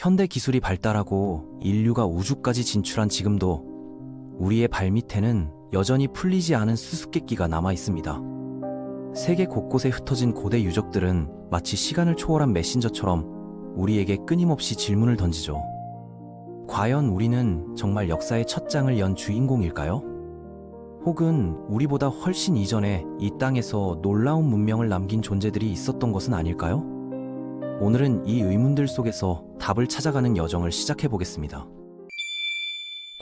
현대 기술이 발달하고 인류가 우주까지 진출한 지금도 우리의 발밑에는 여전히 풀리지 않은 수수께끼가 남아 있습니다. 세계 곳곳에 흩어진 고대 유적들은 마치 시간을 초월한 메신저처럼 우리에게 끊임없이 질문을 던지죠. 과연 우리는 정말 역사의 첫 장을 연 주인공일까요? 혹은 우리보다 훨씬 이전에 이 땅에서 놀라운 문명을 남긴 존재들이 있었던 것은 아닐까요? 오늘은 이 의문들 속에서 답을 찾아가는 여정을 시작해 보겠습니다.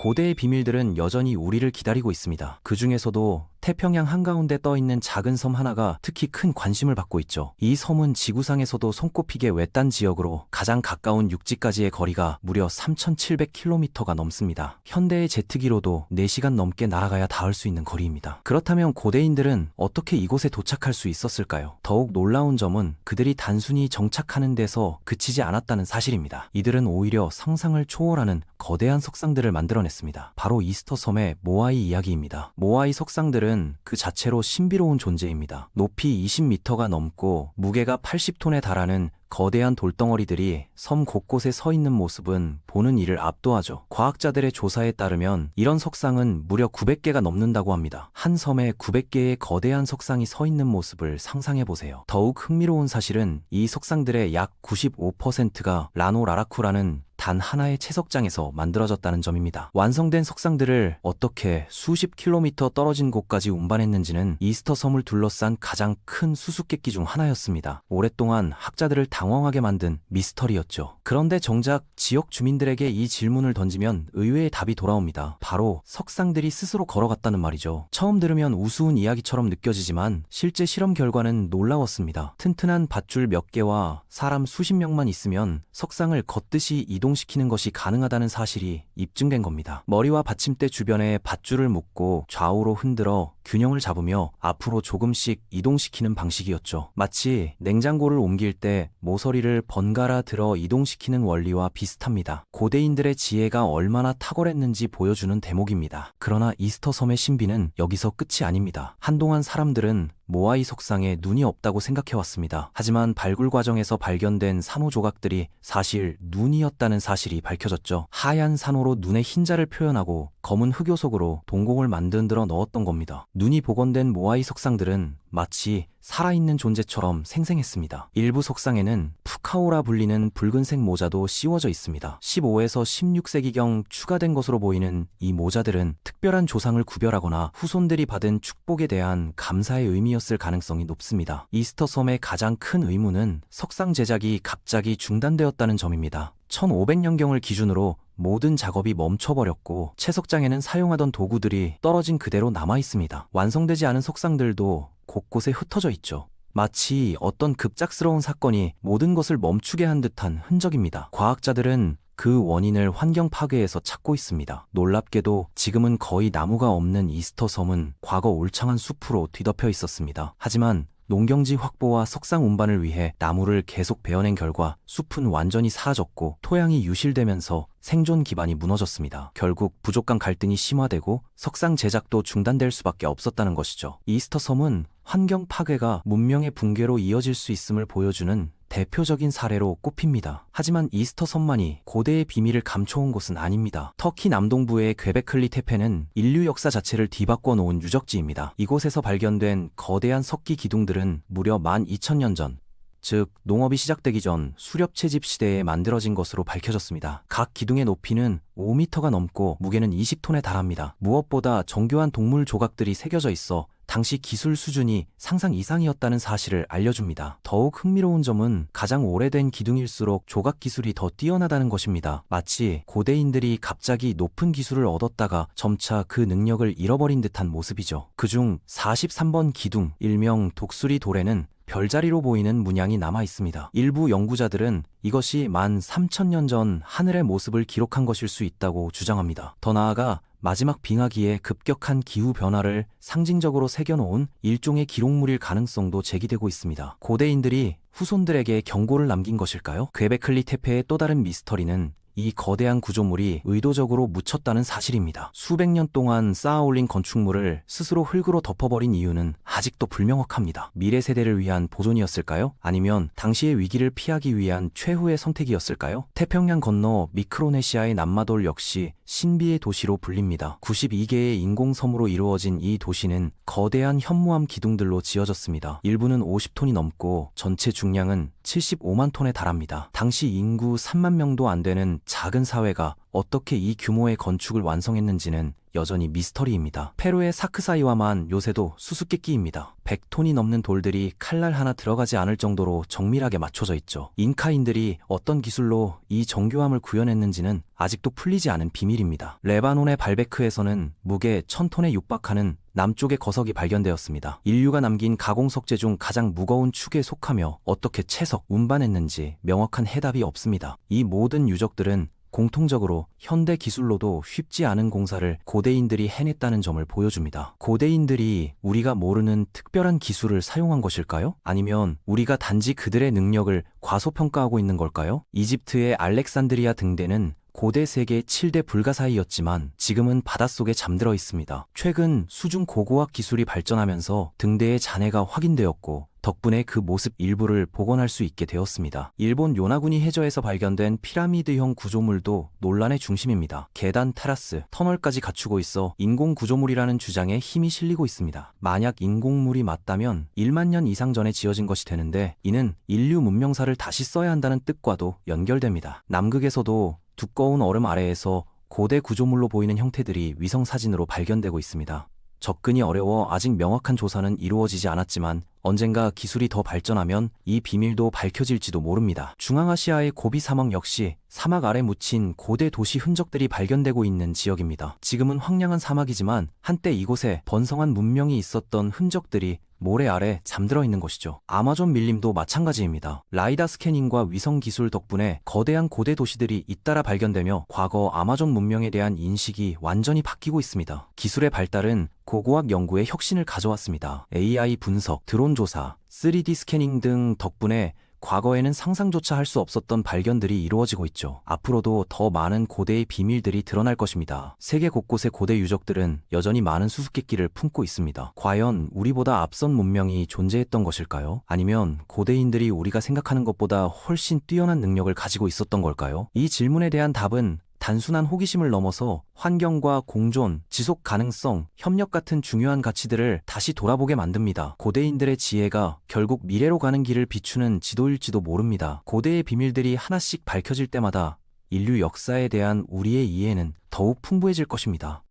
고대의 비밀들은 여전히 우리를 기다리고 있습니다. 그 중에서도 태평양 한가운데 떠있는 작은 섬 하나가 특히 큰 관심을 받고 있죠. 이 섬은 지구상에서도 손꼽히게 외딴 지역으로 가장 가까운 육지까지의 거리가 무려 3,700km가 넘습니다. 현대의 제트기로도 4시간 넘게 날아가야 닿을 수 있는 거리입니다. 그렇다면 고대인들은 어떻게 이곳에 도착할 수 있었을까요? 더욱 놀라운 점은 그들이 단순히 정착하는 데서 그치지 않았다는 사실입니다. 이들은 오히려 상상을 초월하는 거대한 석상들을 만들어냈습니다. 바로 이스터 섬의 모아이 이야기입니다. 모아이 석상들은 그 자체로 신비로운 존재입니다. 높이 20m가 넘고 무게가 80톤에 달하는 거대한 돌덩어리들이 섬 곳곳에 서 있는 모습은 보는 이를 압도하죠. 과학자들의 조사에 따르면 이런 석상은 무려 900개가 넘는다고 합니다. 한 섬에 900개의 거대한 석상이 서 있는 모습을 상상해보세요. 더욱 흥미로운 사실은 이 석상들의 약 95%가 라노라라쿠라는 단 하나의 채석장에서 만들어졌다는 점입니다. 완성된 석상들을 어떻게 수십 킬로미터 떨어진 곳까지 운반했는지는 이스터 섬을 둘러싼 가장 큰 수수께끼 중 하나였습니다. 오랫동안 학자들을 당황하게 만든 미스터리였죠. 그런데 정작 지역 주민들에게 이 질문을 던지면 의외의 답이 돌아옵니다. 바로 석상들이 스스로 걸어갔다는 말이죠. 처음 들으면 우스운 이야기처럼 느껴지지만 실제 실험 결과는 놀라웠습니다. 튼튼한 밧줄 몇 개와 사람 수십 명만 있으면 석상을 걷듯이 이동시키는 것이 가능하다는 사실이 입증된 겁니다. 머리와 받침대 주변에 밧줄을 묶고 좌우로 흔들어 균형을 잡으며 앞으로 조금씩 이동시키는 방식이었죠. 마치 냉장고를 옮길 때 모서리를 번갈아 들어 이동시키는 원리와 비슷합니다. 고대인들의 지혜가 얼마나 탁월했는지 보여주는 대목입니다. 그러나 이스터 섬의 신비는 여기서 끝이 아닙니다. 한동안 사람들은 모아이 석상에 눈이 없다고 생각해왔습니다. 하지만 발굴 과정에서 발견된 산호 조각들이 사실 눈이었다는 사실이 밝혀졌죠. 하얀 산호로 눈의 흰자를 표현하고 검은 흑요 속으로 동공을 만들어 넣었던 겁니다. 눈이 복원된 모아이 석상들은 마치 살아있는 존재처럼 생생했습니다. 일부 석상에는 푸카오라 불리는 붉은색 모자도 씌워져 있습니다. 15에서 16세기경 추가된 것으로 보이는 이 모자들은 특별한 조상을 구별하거나 후손들이 받은 축복에 대한 감사의 의미였을 가능성이 높습니다. 이스터 섬의 가장 큰 의문은 석상 제작이 갑자기 중단되었다는 점입니다. 1500년경을 기준으로 모든 작업이 멈춰버렸고 채석장에는 사용하던 도구들이 떨어진 그대로 남아있습니다. 완성되지 않은 석상들도 곳곳에 흩어져 있죠. 마치 어떤 급작스러운 사건이 모든 것을 멈추게 한 듯한 흔적입니다. 과학자들은 그 원인을 환경 파괴에서 찾고 있습니다. 놀랍게도 지금은 거의 나무가 없는 이스터 섬은 과거 울창한 숲으로 뒤덮여 있었습니다. 하지만 농경지 확보와 석상 운반을 위해 나무를 계속 베어낸 결과 숲은 완전히 사라졌고 토양이 유실되면서 생존 기반이 무너졌습니다. 결국 부족 간 갈등이 심화되고 석상 제작도 중단될 수밖에 없었다는 것이죠. 이스터 섬은 환경 파괴가 문명의 붕괴로 이어질 수 있음을 보여주는 대표적인 사례로 꼽힙니다. 하지만 이스터 섬만이 고대의 비밀을 감춰온 곳은 아닙니다. 터키 남동부의 괭베클리 테페는 인류 역사 자체를 뒤바꿔 놓은 유적지입니다. 이곳에서 발견된 거대한 석기 기둥들은 무려 12,000년 전, 즉 농업이 시작되기 전 수렵 채집 시대에 만들어진 것으로 밝혀졌습니다. 각 기둥의 높이는 5m가 넘고 무게는 20톤에 달합니다. 무엇보다 정교한 동물 조각들이 새겨져 있어 당시 기술 수준이 상상 이상이었다는 사실을 알려줍니다. 더욱 흥미로운 점은 가장 오래된 기둥일수록 조각 기술이 더 뛰어나다는 것입니다. 마치 고대인들이 갑자기 높은 기술을 얻었다가 점차 그 능력을 잃어버린 듯한 모습이죠. 그중 43번 기둥, 일명 독수리 돌에는 별자리로 보이는 문양이 남아 있습니다. 일부 연구자들은 이것이 13,000년 전 하늘의 모습을 기록한 것일 수 있다고 주장합니다. 더 나아가 마지막 빙하기의 급격한 기후 변화를 상징적으로 새겨놓은 일종의 기록물일 가능성도 제기되고 있습니다. 고대인들이 후손들에게 경고를 남긴 것일까요? 괭베클리 테페의 또 다른 미스터리는 이 거대한 구조물이 의도적으로 묻혔다는 사실입니다. 수백 년 동안 쌓아올린 건축물을 스스로 흙으로 덮어버린 이유는 아직도 불명확합니다. 미래 세대를 위한 보존이었을까요? 아니면 당시의 위기를 피하기 위한 최후의 선택이었을까요? 태평양 건너 미크로네시아의 남마돌 역시 신비의 도시로 불립니다. 92개의 인공섬으로 이루어진 이 도시는 거대한 현무암 기둥들로 지어졌습니다. 일부는 50톤이 넘고 전체 중량은 75만 톤에 달합니다. 당시 인구 3만 명도 안 되는 작은 사회가 어떻게 이 규모의 건축을 완성했는지는 여전히 미스터리입니다. 페루의 사크사이와만 요새도 수수께끼입니다. 100톤이 넘는 돌들이 칼날 하나 들어가지 않을 정도로 정밀하게 맞춰져 있죠. 잉카인들이 어떤 기술로 이 정교함을 구현했는지는 아직도 풀리지 않은 비밀입니다. 레바논의 발베크에서는 무게 1000톤에 육박하는 남쪽의 거석이 발견되었습니다. 인류가 남긴 가공 석재 중 가장 무거운 축에 속하며 어떻게 채석, 운반했는지 명확한 해답이 없습니다. 이 모든 유적들은 공통적으로 현대 기술로도 쉽지 않은 공사를 고대인들이 해냈다는 점을 보여줍니다. 고대인들이 우리가 모르는 특별한 기술을 사용한 것일까요? 아니면 우리가 단지 그들의 능력을 과소평가하고 있는 걸까요? 이집트의 알렉산드리아 등대는 고대 세계 7대 불가사의였지만 지금은 바닷속에 잠들어 있습니다. 최근 수중 고고학 기술이 발전하면서 등대의 잔해가 확인되었고 덕분에 그 모습 일부를 복원할 수 있게 되었습니다. 일본 요나구니 해저에서 발견된 피라미드형 구조물도 논란의 중심입니다. 계단, 테라스, 터널까지 갖추고 있어 인공 구조물이라는 주장에 힘이 실리고 있습니다. 만약 인공물이 맞다면 1만 년 이상 전에 지어진 것이 되는데 이는 인류 문명사를 다시 써야 한다는 뜻과도 연결됩니다. 남극에서도 두꺼운 얼음 아래에서 고대 구조물로 보이는 형태들이 위성 사진으로 발견되고 있습니다. 접근이 어려워 아직 명확한 조사는 이루어지지 않았지만 언젠가 기술이 더 발전하면 이 비밀도 밝혀질지도 모릅니다. 중앙아시아의 고비 사막 역시 사막 아래 묻힌 고대 도시 흔적들이 발견되고 있는 지역입니다. 지금은 황량한 사막이지만 한때 이곳에 번성한 문명이 있었던 흔적들이 모래 아래 잠들어 있는 것이죠. 아마존 밀림도 마찬가지입니다. 라이다 스캐닝과 위성 기술 덕분에 거대한 고대 도시들이 잇따라 발견되며 과거 아마존 문명에 대한 인식이 완전히 바뀌고 있습니다. 기술의 발달은 고고학 연구에 혁신을 가져왔습니다. AI 분석, 드론 조사, 3D 스캐닝 등 덕분에 과거에는 상상조차 할 수 없었던 발견들이 이루어지고 있죠. 앞으로도 더 많은 고대의 비밀들이 드러날 것입니다. 세계 곳곳의 고대 유적들은 여전히 많은 수수께끼를 품고 있습니다. 과연 우리보다 앞선 문명이 존재했던 것일까요? 아니면 고대인들이 우리가 생각하는 것보다 훨씬 뛰어난 능력을 가지고 있었던 걸까요? 이 질문에 대한 답은 단순한 호기심을 넘어서 환경과 공존, 지속 가능성, 협력 같은 중요한 가치들을 다시 돌아보게 만듭니다. 고대인들의 지혜가 결국 미래로 가는 길을 비추는 지도일지도 모릅니다. 고대의 비밀들이 하나씩 밝혀질 때마다 인류 역사에 대한 우리의 이해는 더욱 풍부해질 것입니다.